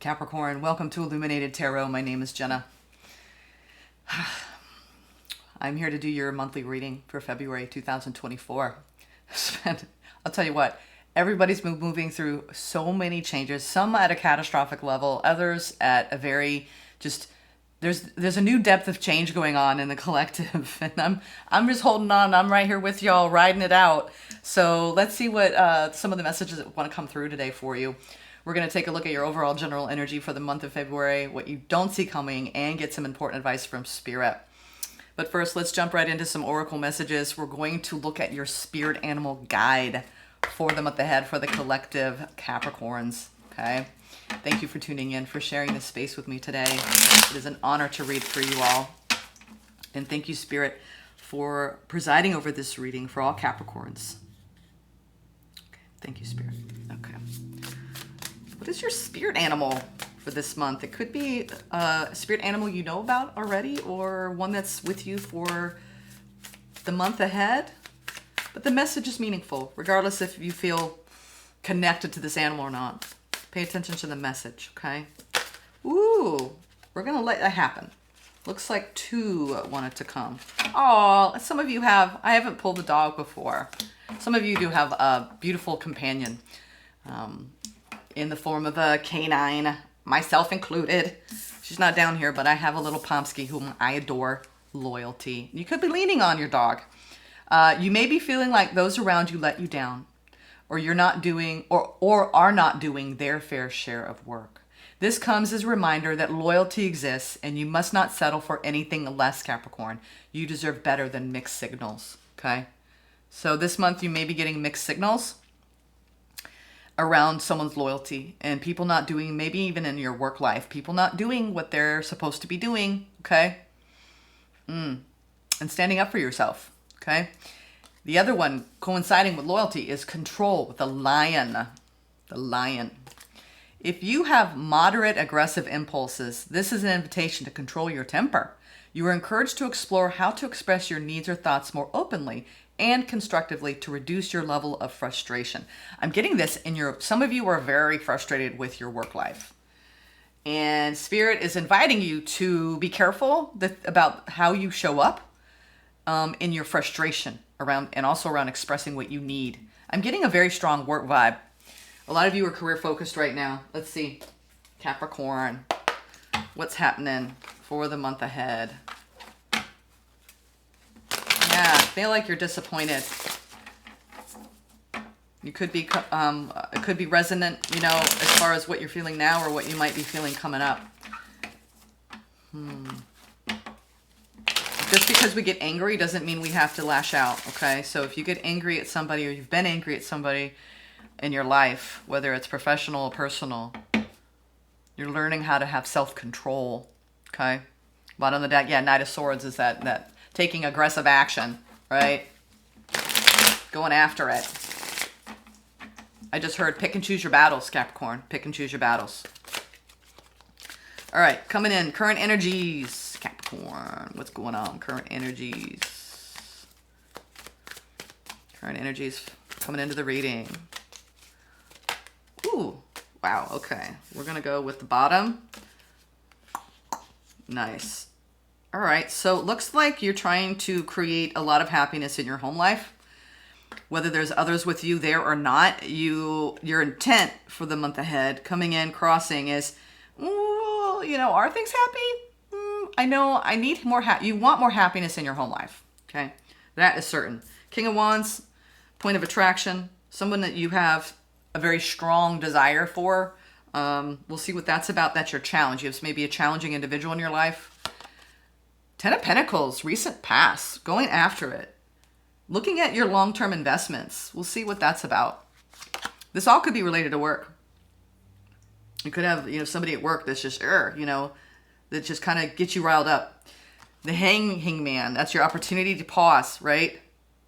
Capricorn, welcome to Illuminated Tarot. My name is Jenna. I'm here to do your monthly reading for February 2024. I'll tell you what, everybody's moving through so many changes, some at a catastrophic level, others at a very just there's a new depth of change going on in the collective, and I'm just holding on. I'm right here with y'all, riding it out. So let's see what some of the messages that want to come through today for you. We're going to take a look at your overall general energy for the month of February, what you don't see coming, and get some important advice from Spirit. But first, let's jump right into some oracle messages. We're going to look at your spirit animal guide for the month ahead for the collective Capricorns. Okay. Thank you for tuning in, for sharing this space with me today. It is an honor to read for you all. And thank you, Spirit, for presiding over this reading for all Capricorns. Okay. Thank you, Spirit. Okay. What is your spirit animal for this month? It could be a spirit animal you know about already, or one that's with you for the month ahead. But the message is meaningful, regardless if you feel connected to this animal or not. Pay attention to the message, okay? Ooh, we're going to let that happen. Looks like two wanted to come. Oh, some of you have. I haven't pulled the dog before. Some of you do have a beautiful companion. In the form of a canine, myself included. She's not down here, but I have a little Pomsky whom I adore. Loyalty. You could be leaning on your dog. You may be feeling like those around you let you down, or you're not doing, or are not doing their fair share of work. This comes as a reminder that loyalty exists, and you must not settle for anything less, Capricorn. You deserve better than mixed signals, okay? So this month you may be getting mixed signals around someone's loyalty, and people not doing, maybe even in your work life, people not doing what they're supposed to be doing, okay? And standing up for yourself, okay? The other one coinciding with loyalty is control with the lion. The lion. If you have moderate aggressive impulses, this is an invitation to control your temper. You are encouraged to explore how to express your needs or thoughts more openly and constructively to reduce your level of frustration. I'm getting this in some of you are very frustrated with your work life. And Spirit is inviting you to be careful about how you show up in your frustration around, and also around expressing what you need. I'm getting a very strong work vibe. A lot of you are career focused right now. Let's see. Capricorn, what's happening for the month ahead? Yeah, I feel like you're disappointed. You could be, it could be resonant, as far as what you're feeling now or what you might be feeling coming up. Just because we get angry doesn't mean we have to lash out, okay? So if you get angry at somebody, or you've been angry at somebody in your life, whether it's professional or personal, you're learning how to have self-control, okay? Bottom of the deck, yeah, Knight of Swords is that taking aggressive action, right? Going after it. I just heard pick and choose your battles, Capricorn. Pick and choose your battles. All right, coming in, current energies, Capricorn. What's going on? Current energies. Current energies coming into the reading. Ooh, wow, okay. We're going to go with the bottom. Nice. All right, so it looks like you're trying to create a lot of happiness in your home life. Whether there's others with you there or not, your intent for the month ahead, coming in, crossing, is, are things happy? I know I need more you want more happiness in your home life, okay? That is certain. King of Wands, point of attraction, someone that you have a very strong desire for. We'll see what that's about. That's your challenge. You have maybe a challenging individual in your life. Ten of Pentacles, recent past, going after it. Looking at your long-term investments. We'll see what that's about. This all could be related to work. You could have, somebody at work that's just, that just kind of gets you riled up. The hangman, that's your opportunity to pause, right?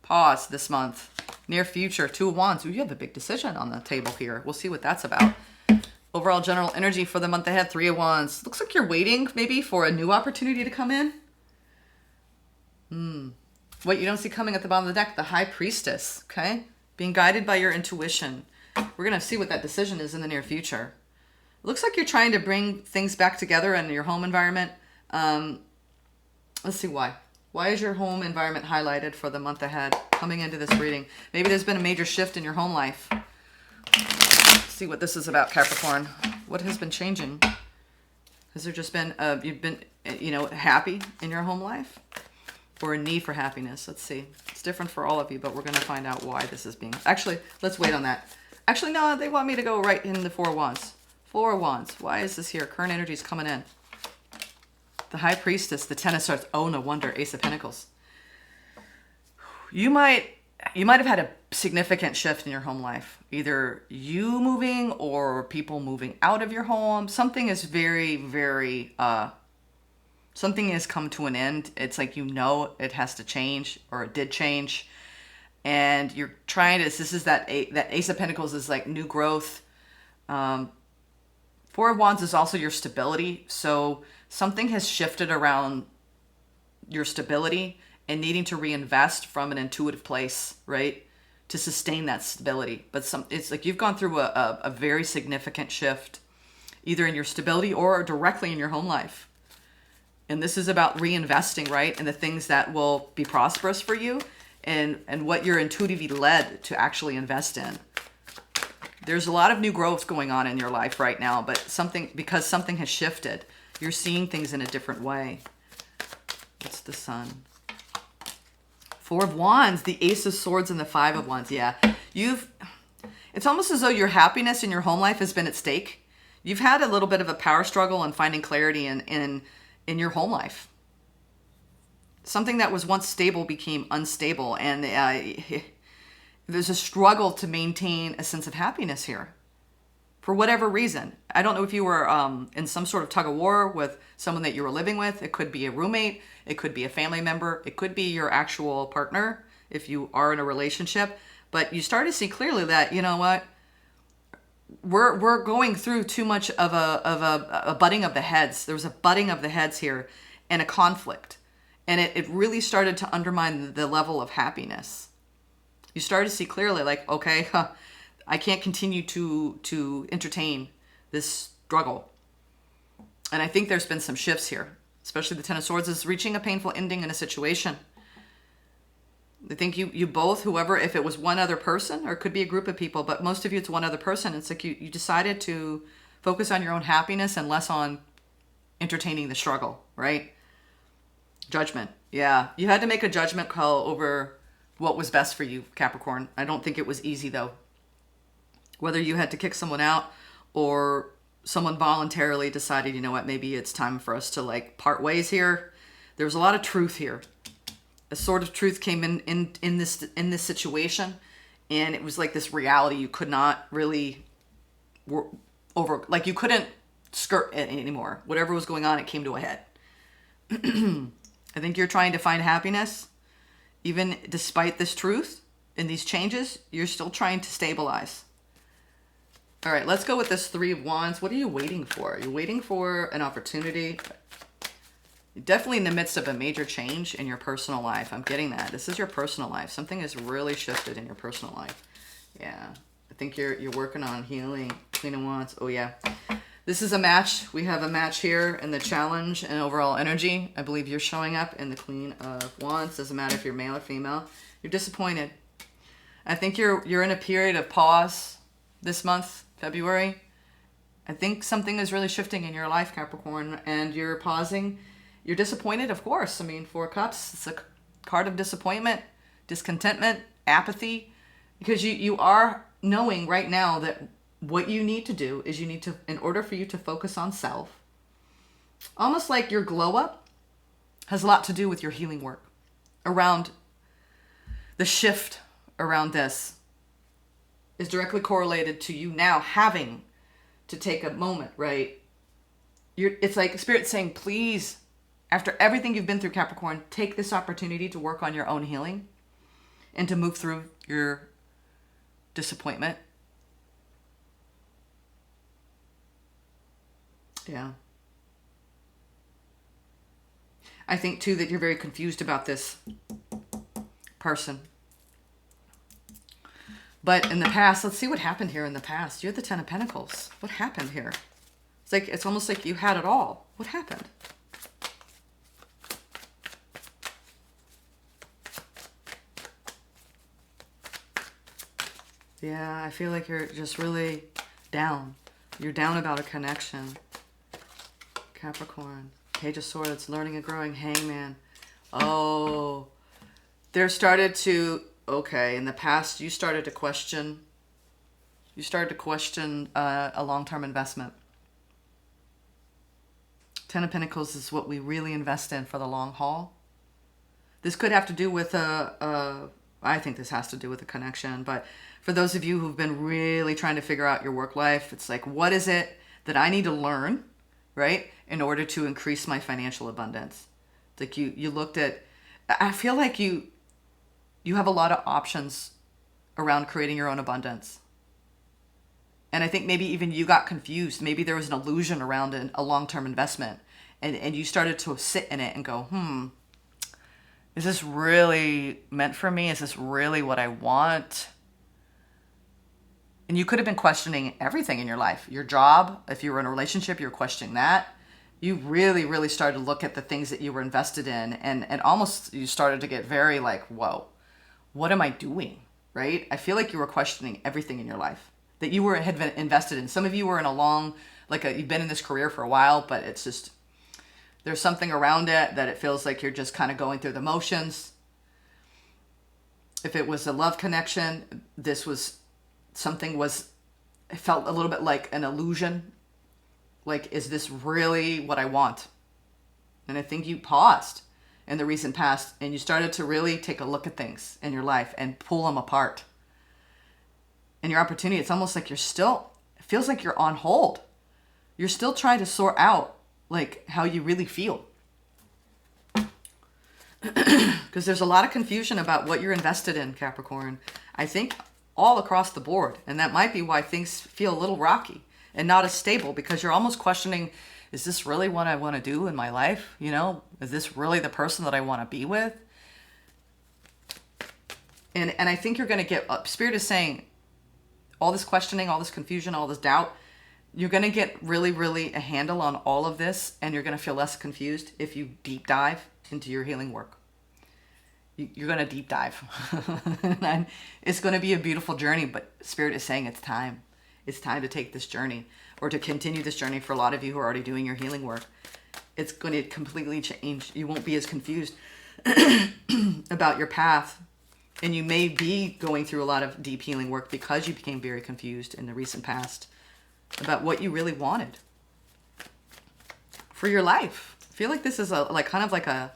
Pause this month. Near future, Two of Wands. Ooh, you have a big decision on the table here. We'll see what that's about. Overall general energy for the month ahead, Three of Wands. Looks like you're waiting maybe for a new opportunity to come in. What you don't see coming at the bottom of the deck, the High Priestess, okay? Being guided by your intuition. We're going to see what that decision is in the near future. looks like you're trying to bring things back together in your home environment. Let's see why. Why is your home environment highlighted for the month ahead coming into this reading? Maybe there's been a major shift in your home life. Let's see what this is about, Capricorn. What has been changing? Has there just been, you've been, happy in your home life? Or a need for happiness? Let's see. It's different for all of you, but we're going to find out why this is being... Actually, let's wait on that. Actually, no, they want me to go right in the Four of Wands. Four of Wands. Why is this here? Current energy is coming in. The High Priestess, the Ten of Swords. Oh, no wonder. Ace of Pentacles. You might have had a significant shift in your home life. Either you moving or people moving out of your home. Something is very, very... something has come to an end. It's like it has to change, or it did change. And you're trying to... This is that Ace of Pentacles is like new growth. Four of Wands is also your stability. So something has shifted around your stability and needing to reinvest from an intuitive place, right? To sustain that stability. But it's like you've gone through a very significant shift, either in your stability or directly in your home life. And this is about reinvesting, right? In the things that will be prosperous for you and what you're intuitively led to actually invest in. There's a lot of new growth going on in your life right now, but because something has shifted, you're seeing things in a different way. What's the Sun? Four of Wands, the Ace of Swords, and the Five of Wands. Yeah, it's almost as though your happiness in your home life has been at stake. You've had a little bit of a power struggle in finding clarity in your home life. Something that was once stable became unstable, and there's a struggle to maintain a sense of happiness here. For whatever reason. I don't know if you were in some sort of tug of war with someone that you were living with. It could be a roommate. It could be a family member. It could be your actual partner if you are in a relationship. But you start to see clearly that, you know what? We're going through too much of a butting of the heads. There was a butting of the heads here and a conflict. And it really started to undermine the level of happiness. You start to see clearly like, okay, I can't continue to entertain this struggle. And I think there's been some shifts here, especially the Ten of Swords is reaching a painful ending in a situation. I think you both, whoever, if it was one other person, or it could be a group of people, but most of you, it's one other person. It's like you decided to focus on your own happiness and less on entertaining the struggle, right? Judgment. Yeah. You had to make a judgment call over what was best for you, Capricorn. I don't think it was easy, though. Whether you had to kick someone out or someone voluntarily decided, you know what, maybe it's time for us to like part ways here. There was a lot of truth here. A sort of truth came in this situation, and it was like this reality you could not really you couldn't skirt it anymore. Whatever was going on, it came to a head. I think you're trying to find happiness. Even despite this truth and these changes, you're still trying to stabilize. All right, let's go with this Three of Wands. What are you waiting for? You're waiting for an opportunity. You're definitely in the midst of a major change in your personal life. I'm getting that. This is your personal life. Something has really shifted in your personal life. Yeah, I think you're working on healing. Queen of Wands. Oh, yeah. This is a match. We have a match here in the challenge and overall energy. I believe you're showing up in the Queen of Wands. Doesn't matter if you're male or female. You're disappointed. I think you're in a period of pause this month, February. I think something is really shifting in your life, Capricorn, and you're pausing. You're disappointed, of course. I mean, Four of Cups, it's a card of disappointment, discontentment, apathy, because you are knowing right now that what you need to do is in order for you to focus on self, almost like your glow up has a lot to do with your healing work around the shift around this is directly correlated to you now having to take a moment, right? It's like Spirit saying, please, after everything you've been through, Capricorn, take this opportunity to work on your own healing and to move through your disappointment. Yeah. I think, too, that you're very confused about this person. But in the past, let's see what happened here in the past. You're the Ten of Pentacles. What happened here? It's almost like you had it all. What happened? Yeah, I feel like you're just really down. You're down about a connection. Capricorn. Page of Swords, learning and growing, Hangman. Oh, there started to, okay, in the past, you started to question a long-term investment. Ten of Pentacles is what we really invest in for the long haul. This could have to do with I think this has to do with a connection, but for those of you who've been really trying to figure out your work life, it's like, what is it that I need to learn, right, in order to increase my financial abundance? It's like you looked at, I feel like you have a lot of options around creating your own abundance. And I think maybe even you got confused. Maybe there was an illusion around a long-term investment, and you started to sit in it and go, is this really meant for me? Is this really what I want? And you could have been questioning everything in your life. Your job, if you were in a relationship, you were questioning that. You really, really started to look at the things that you were invested in, and almost you started to get very like, whoa, what am I doing, right? I feel like you were questioning everything in your life that you had been invested in. Some of you were in you've been in this career for a while, but it's just, there's something around it that it feels like you're just kind of going through the motions. If it was a love connection, it felt a little bit like an illusion. Like, is this really what I want? And I think you paused in the recent past and you started to really take a look at things in your life and pull them apart. And your opportunity, it's almost like it feels like you're on hold. You're still trying to sort out like how you really feel. Because there's a lot of confusion about what you're invested in, Capricorn. I think all across the board. And that might be why things feel a little rocky and not as stable, because you're almost questioning, is this really what I want to do in my life? Is this really the person that I want to be with? And I think you're going to get, Spirit is saying, all this questioning, all this confusion, all this doubt, you're going to get really, really a handle on all of this, and you're going to feel less confused if you deep dive into your healing work. You're going to deep dive. And it's going to be a beautiful journey, but Spirit is saying it's time. It's time to take this journey, or to continue this journey for a lot of you who are already doing your healing work. It's going to completely change. You won't be as confused about your path. And you may be going through a lot of deep healing work because you became very confused in the recent past about what you really wanted for your life. I feel like this is not like a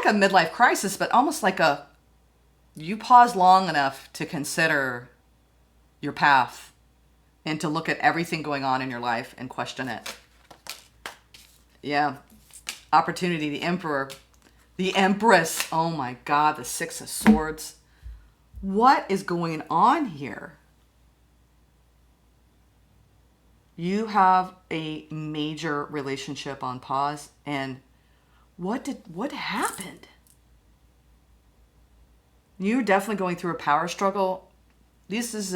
midlife crisis, but almost like you pause long enough to consider your path and to look at everything going on in your life and question it. Yeah. Opportunity, the Emperor. The Empress. Oh my God, the Six of Swords. What is going on here? You have a major relationship on pause, and what happened? You're definitely going through a power struggle. This is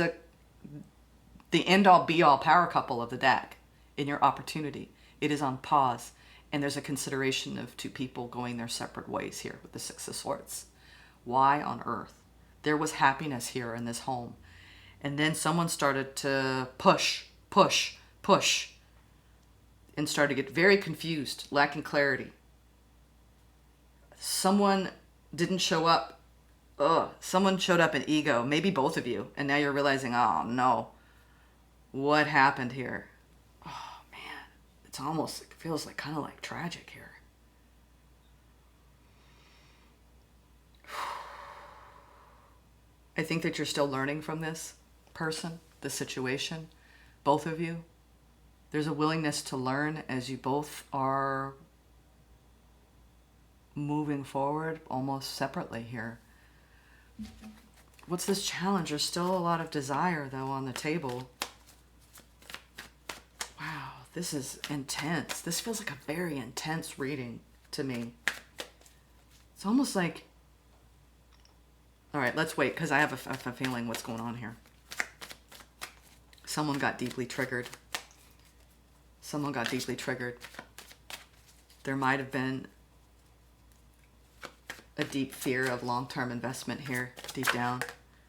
the end-all be-all power couple of the deck in your opportunity. It is on pause. And there's a consideration of two people going their separate ways here with the Six of Swords. Why on earth? There was happiness here in this home. And then someone started to push, and started to get very confused, lacking clarity. Someone didn't show up. Someone showed up in ego, maybe both of you. And now you're realizing, oh no, what happened here? It's almost, it feels like kind of like tragic here. I think that you're still learning from this person, the situation, both of you. There's a willingness to learn as you both are moving forward almost separately here. What's this challenge? There's still a lot of desire, though, on the table. Wow, this is intense. This feels like a very intense reading to me. It's almost like... All right, let's wait, because I have a feeling what's going on here. Someone got deeply triggered. Someone got deeply triggered. There might have been a deep fear of long-term investment here, deep down,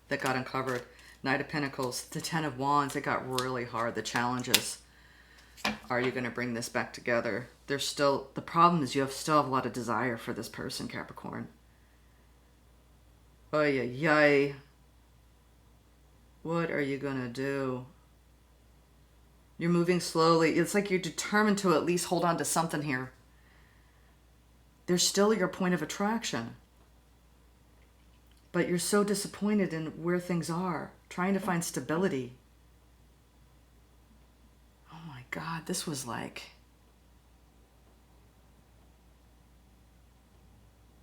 that got uncovered. Knight of Pentacles, the Ten of Wands, it got really hard. The challenges. Are you going to bring this back together? There's still, the problem is you still have a lot of desire for this person, Capricorn. Ay, ay, ay. What are you going to do? You're moving slowly. It's like you're determined to at least hold on to something here. They're still your point of attraction. But you're so disappointed in where things are, trying to find stability. Oh my God, this was like...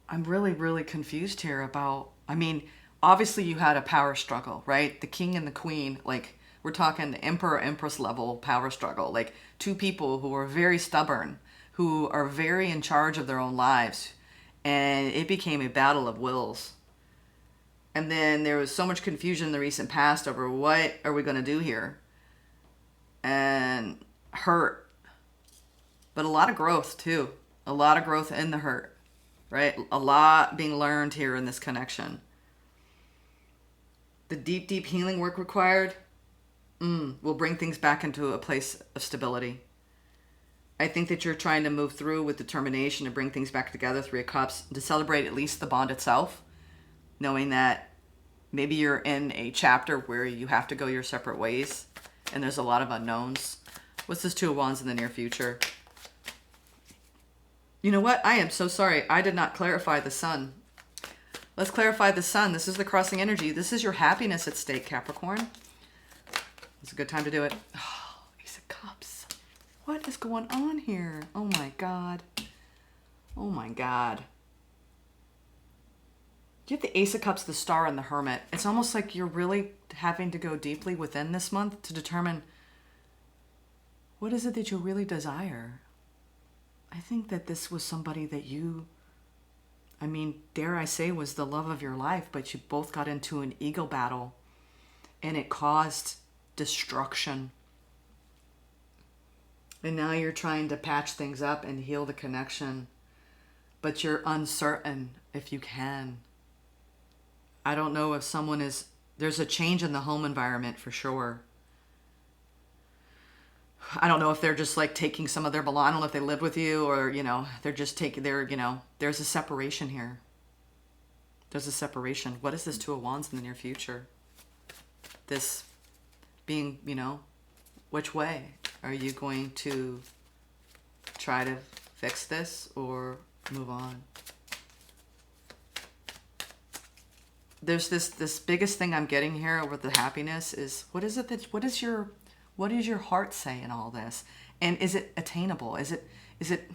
I'm really, really confused here about... I mean, obviously you had a power struggle, right? The king and the queen, like... We're talking the emperor, empress level power struggle. Like two people who are very stubborn, who are very in charge of their own lives. And it became a battle of wills. And then there was so much confusion in the recent past over what are we going to do here. And hurt. But a lot of growth too. A lot of growth in the hurt. Right? A lot being learned here in this connection. The deep, deep healing work required will bring things back into a place of stability. I think that you're trying to move through with determination to bring things back together, Three of Cups, to celebrate at least the bond itself, knowing that maybe you're in a chapter where you have to go your separate ways, and there's a lot of unknowns. What's this Two of Wands in the near future? You know what? I am so sorry. I did not clarify the Sun. Let's clarify the Sun. This is the crossing energy. This is your happiness at stake, Capricorn. It's a good time to do it. Oh, Ace of Cups. What is going on here? Oh my God. Oh my God. You have the Ace of Cups, the Star, and the Hermit. It's almost like you're really having to go deeply within this month to determine what is it that you really desire. I think that this was somebody that you, I mean, dare I say, was the love of your life, but you both got into an ego battle and it caused destruction. And now you're trying to patch things up and heal the connection, but you're uncertain if you can. I don't know if someone is, there's a change in the home environment for sure. I don't know if they're just like taking some of their belongings. I don't know if they live with you or, you know, they're just taking their, you know, there's a separation here. There's a separation. What is this Two of Wands in the near future? This being, you know, which way? Are you going to try to fix this or move on? There's this biggest thing I'm getting here over the happiness is, what is it that, what does your heart say in all this? And is it attainable? Is it,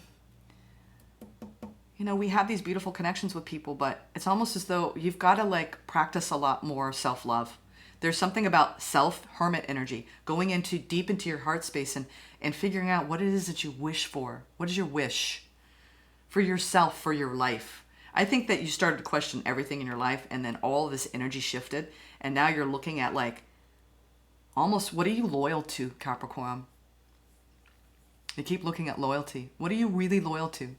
you know, we have these beautiful connections with people, but it's almost as though you've got to like practice a lot more self-love. There's something about hermit energy, going into deep into your heart space and figuring out what it is that you wish for. What is your wish for yourself, for your life? I think that you started to question everything in your life, and then all of this energy shifted, and now you're looking at like, almost, what are you loyal to, Capricorn? You keep looking at loyalty. What are you really loyal to?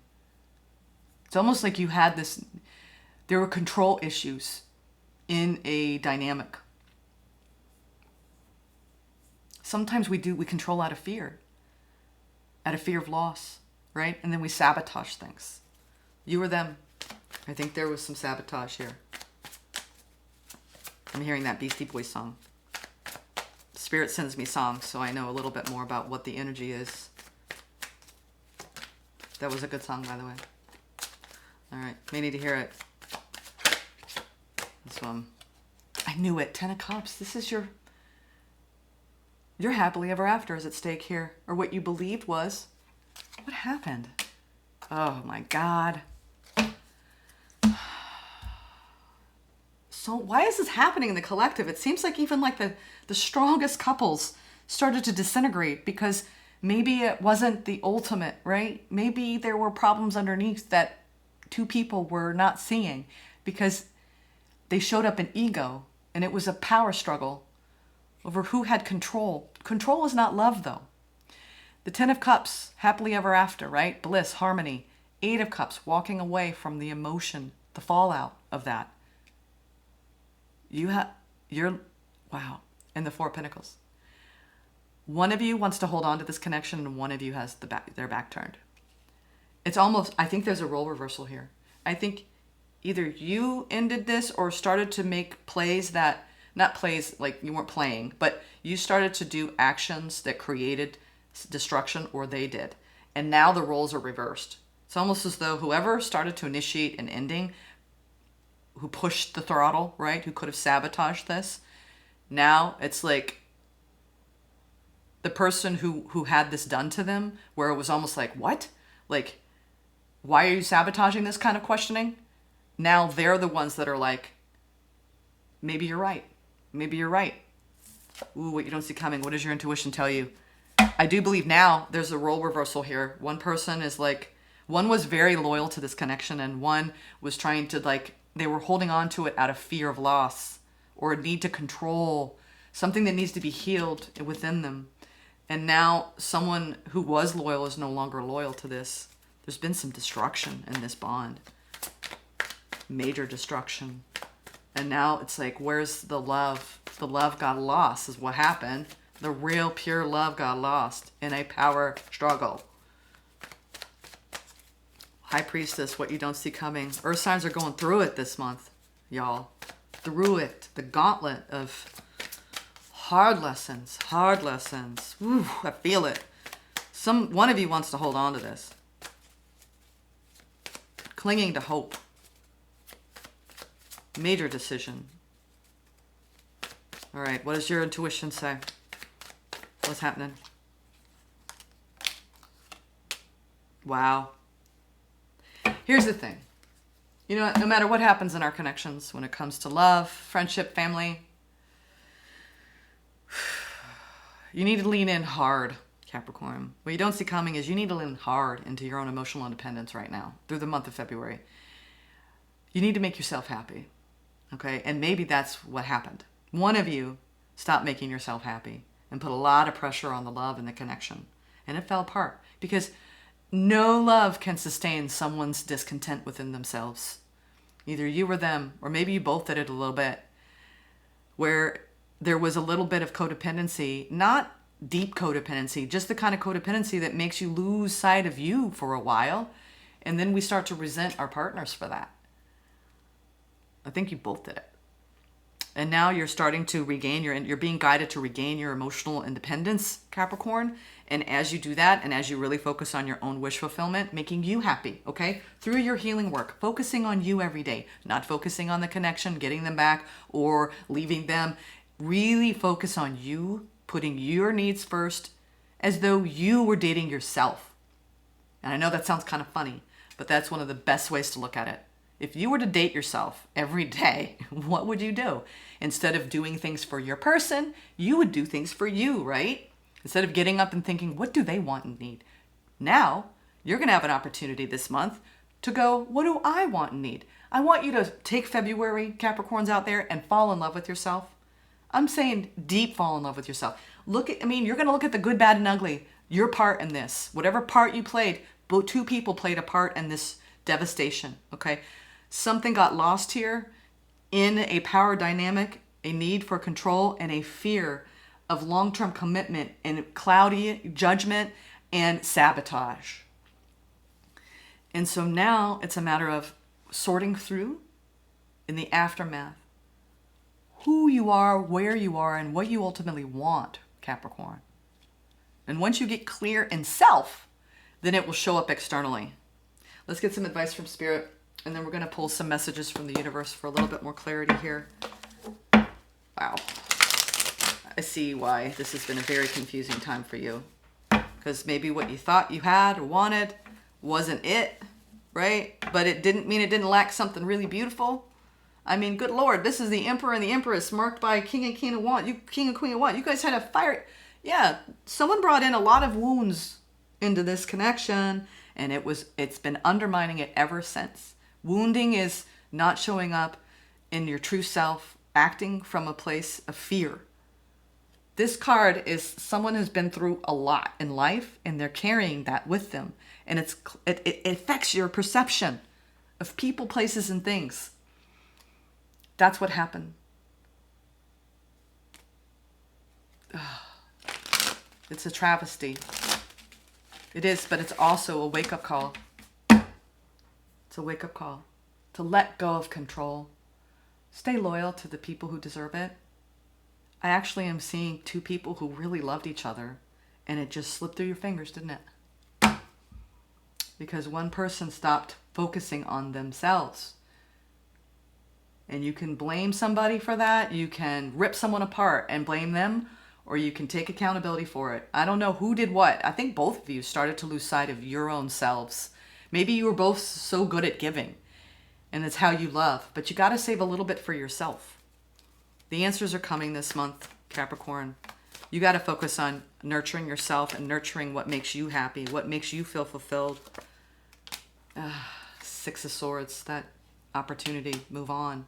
It's almost like you had this, there were control issues in a dynamic. Sometimes we control out of fear of loss, right? And then we sabotage things. You or them. I think there was some sabotage here. I'm hearing that Beastie Boys song. Spirit sends me songs, so I know a little bit more about what the energy is. That was a good song, by the way. All right, may need to hear it. This one. I knew it. Ten of Cups. This is your happily ever after is at stake here. Or what you believed was. What happened? Oh my God. So why is this happening in the collective? It seems like even like the strongest couples started to disintegrate because maybe it wasn't the ultimate, right? Maybe there were problems underneath that two people were not seeing because they showed up in ego and it was a power struggle over who had control. Control is not love though. The Ten of Cups, happily ever after, right? Bliss, harmony. Eight of Cups, walking away from the emotion, the fallout of that. Wow. And the Four of Pentacles. One of you wants to hold on to this connection and one of you has their back turned. It's almost, I think there's a role reversal here. I think either you ended this or started to make plays that, not plays like you weren't playing, but you started to do actions that created destruction, or they did. And now the roles are reversed. It's almost as though whoever started to initiate an ending, who pushed the throttle, right? Who could have sabotaged this. Now it's like the person who had this done to them, where it was almost like, what? Like, why are you sabotaging this kind of questioning? Now they're the ones that are like, maybe you're right. Maybe you're right. Ooh, what you don't see coming. What does your intuition tell you? I do believe now there's a role reversal here. One person is like, one was very loyal to this connection and one was trying to like, they were holding on to it out of fear of loss or a need to control something that needs to be healed within them. And now someone who was loyal is no longer loyal to this. There's been some destruction in this bond. Major destruction. And now it's like, where's the love? The love got lost is what happened. The real pure love got lost in a power struggle. High Priestess, what you don't see coming. Earth signs are going through it this month, y'all. Through it. The gauntlet of hard lessons. Hard lessons. Ooh, I feel it. One of you wants to hold on to this. Clinging to hope. Major decision. All right, what does your intuition say? What's happening? Wow. Here's the thing. You know, no matter what happens in our connections, when it comes to love, friendship, family, you need to lean in hard, Capricorn. What you don't see coming is you need to lean hard into your own emotional independence right now, through the month of February. You need to make yourself happy, okay? And maybe that's what happened. One of you stopped making yourself happy and put a lot of pressure on the love and the connection. And it fell apart because no love can sustain someone's discontent within themselves. Either you or them, or maybe you both did it a little bit, where there was a little bit of codependency, not deep codependency, just the kind of codependency that makes you lose sight of you for a while. And then we start to resent our partners for that. I think you both did it. And now you're starting to regain you're being guided to regain your emotional independence, Capricorn. And as you do that, and as you really focus on your own wish fulfillment, making you happy, okay? Through your healing work, focusing on you every day, not focusing on the connection, getting them back or leaving them. Really focus on you, putting your needs first, as though you were dating yourself. And I know that sounds kind of funny, but that's one of the best ways to look at it. If you were to date yourself every day, what would you do? Instead of doing things for your person, you would do things for you, right? Instead of getting up and thinking, what do they want and need? Now, you're going to have an opportunity this month to go, what do I want and need? I want you to take February, Capricorns out there, and fall in love with yourself. I'm saying deep fall in love with yourself. You're going to look at the good, bad, and ugly, your part in this. Whatever part you played, two people played a part in this devastation, okay? Something got lost here in a power dynamic, a need for control, and a fear of long-term commitment and cloudy judgment and sabotage. And so now it's a matter of sorting through in the aftermath who you are, where you are, and what you ultimately want, Capricorn. And once you get clear in self, then it will show up externally. Let's get some advice from Spirit. And then we're going to pull some messages from the universe for a little bit more clarity here. Wow. I see why this has been a very confusing time for you. Because maybe what you thought you had or wanted wasn't it, right? But it didn't mean it didn't lack something really beautiful. I mean, good Lord, this is the Emperor and the Empress marked by King and Queen of Wands. King and Queen of Wands. You guys had a fire. Yeah, someone brought in a lot of wounds into this connection. And it's been undermining it ever since. Wounding is not showing up in your true self, acting from a place of fear. This card is someone who's been through a lot in life and they're carrying that with them. And it affects your perception of people, places, and things. That's what happened. It's a travesty. It is, but it's also a wake-up call. It's a wake-up call to let go of control. Stay loyal to the people who deserve it. I actually am seeing two people who really loved each other, and it just slipped through your fingers, didn't it? Because one person stopped focusing on themselves. And you can blame somebody for that. You can rip someone apart and blame them, or you can take accountability for it. I don't know who did what. I think both of you started to lose sight of your own selves. Maybe you were both so good at giving, and it's how you love, but you got to save a little bit for yourself. The answers are coming this month, Capricorn. You got to focus on nurturing yourself and nurturing what makes you happy, what makes you feel fulfilled. Six of Swords, that opportunity, move on.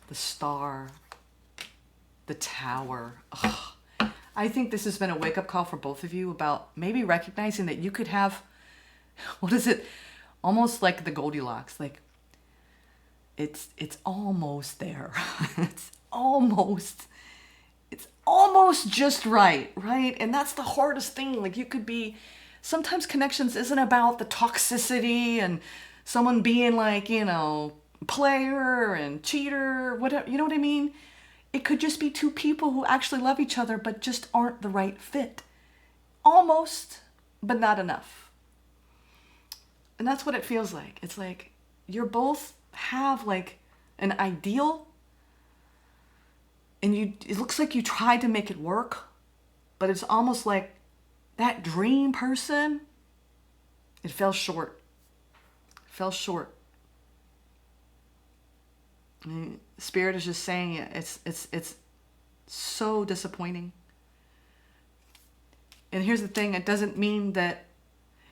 The Star, the Tower. Ugh. I think this has been a wake-up call for both of you about maybe recognizing that you could have, what is it? Almost like the Goldilocks. Like, it's almost there. it's almost just right? And that's the hardest thing. Like, you could be, sometimes connections isn't about the toxicity and someone being like, player and cheater, whatever, you know what I mean? It could just be two people who actually love each other but just aren't the right fit. Almost, but not enough. And that's what it feels like. It's like you're both have like an ideal, and it looks like you tried to make it work, but it's almost like that dream person, it fell short. I mean, Spirit is just saying it's so disappointing. And here's the thing, it doesn't mean that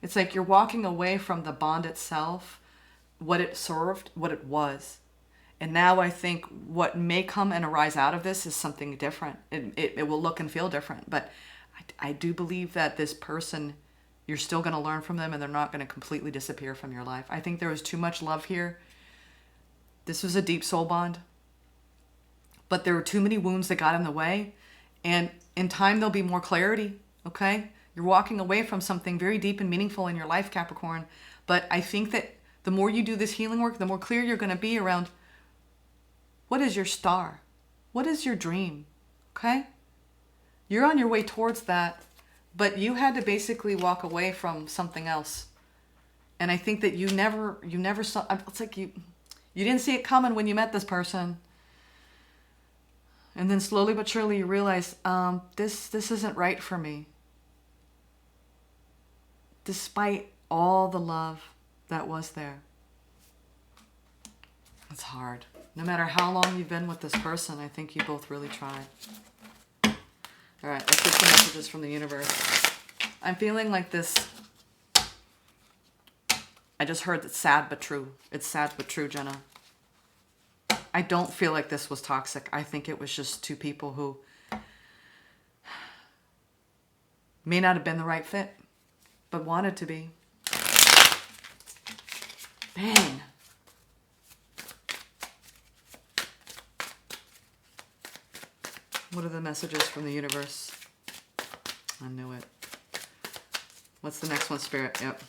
it's like you're walking away from the bond itself, what it served, what it was. And now I think what may come and arise out of this is something different. It will look and feel different. But I do believe that this person, you're still going to learn from them and they're not going to completely disappear from your life. I think there was too much love here. This was a deep soul bond. But there were too many wounds that got in the way. And in time, there'll be more clarity. Okay? You're walking away from something very deep and meaningful in your life, Capricorn. But I think that the more you do this healing work, the more clear you're going to be around what is your star? What is your dream? Okay? You're on your way towards that, but you had to basically walk away from something else. And I think that you never saw, it's like you didn't see it coming when you met this person. And then slowly but surely you realize, this isn't right for me. Despite all the love that was there. It's hard. No matter how long you've been with this person, I think you both really tried. All right, let's get some messages from the universe. I'm feeling like this. I just heard it's sad but true. It's sad but true, Jenna. I don't feel like this was toxic. I think it was just two people who may not have been the right fit, but wanted to be. Bang. What are the messages from the universe? I knew it. What's the next one, Spirit? Yep.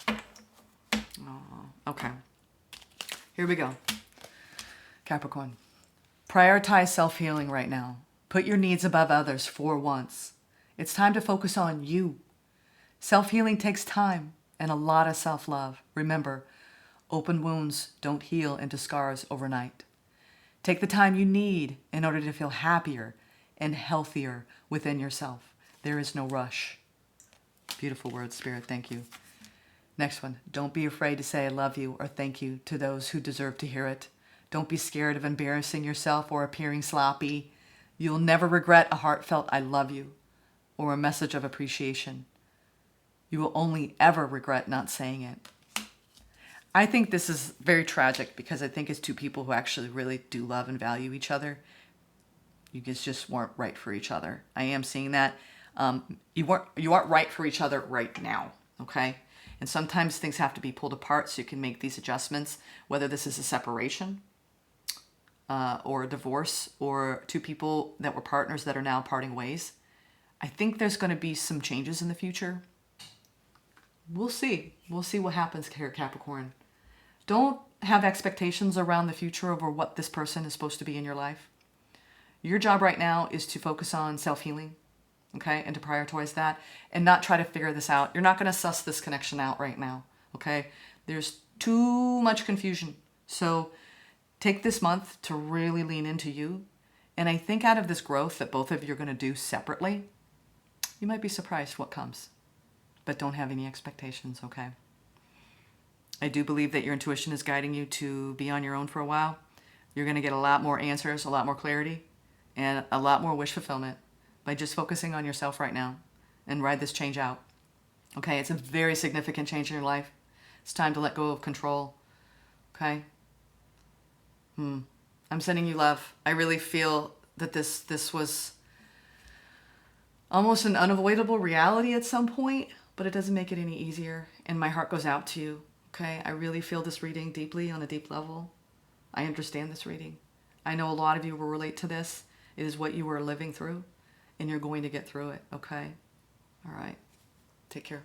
Oh, okay. Here we go. Capricorn. Prioritize self-healing right now. Put your needs above others for once. It's time to focus on you. Self-healing takes time and a lot of self-love. Remember, open wounds don't heal into scars overnight. Take the time you need in order to feel happier and healthier within yourself. There is no rush. Beautiful words, Spirit. Thank you. Next one. Don't be afraid to say I love you or thank you to those who deserve to hear it. Don't be scared of embarrassing yourself or appearing sloppy. You'll never regret a heartfelt I love you or a message of appreciation. You will only ever regret not saying it. I think this is very tragic because I think it's two people who actually really do love and value each other. You guys just weren't right for each other. I am seeing that. You aren't right for each other right now, okay? And sometimes things have to be pulled apart so you can make these adjustments, whether this is a separation or a divorce, or two people that were partners that are now parting ways. I think there's going to be some changes in the future. We'll see. We'll see what happens here, Capricorn. Don't have expectations around the future over what this person is supposed to be in your life. Your job right now is to focus on self-healing, okay, and to prioritize that and not try to figure this out. You're not going to suss this connection out right now, okay? There's too much confusion. So take this month to really lean into you. And I think out of this growth that both of you are going to do separately, you might be surprised what comes. But don't have any expectations, okay? I do believe that your intuition is guiding you to be on your own for a while. You're going to get a lot more answers, a lot more clarity, and a lot more wish fulfillment by just focusing on yourself right now and ride this change out. Okay, it's a very significant change in your life. It's time to let go of control. Okay? I'm sending you love. I really feel that this was almost an unavoidable reality at some point, but it doesn't make it any easier. And my heart goes out to you. Okay? I really feel this reading deeply on a deep level. I understand this reading. I know a lot of you will relate to this. It is what you were living through, and you're going to get through it. Okay? All right. Take care.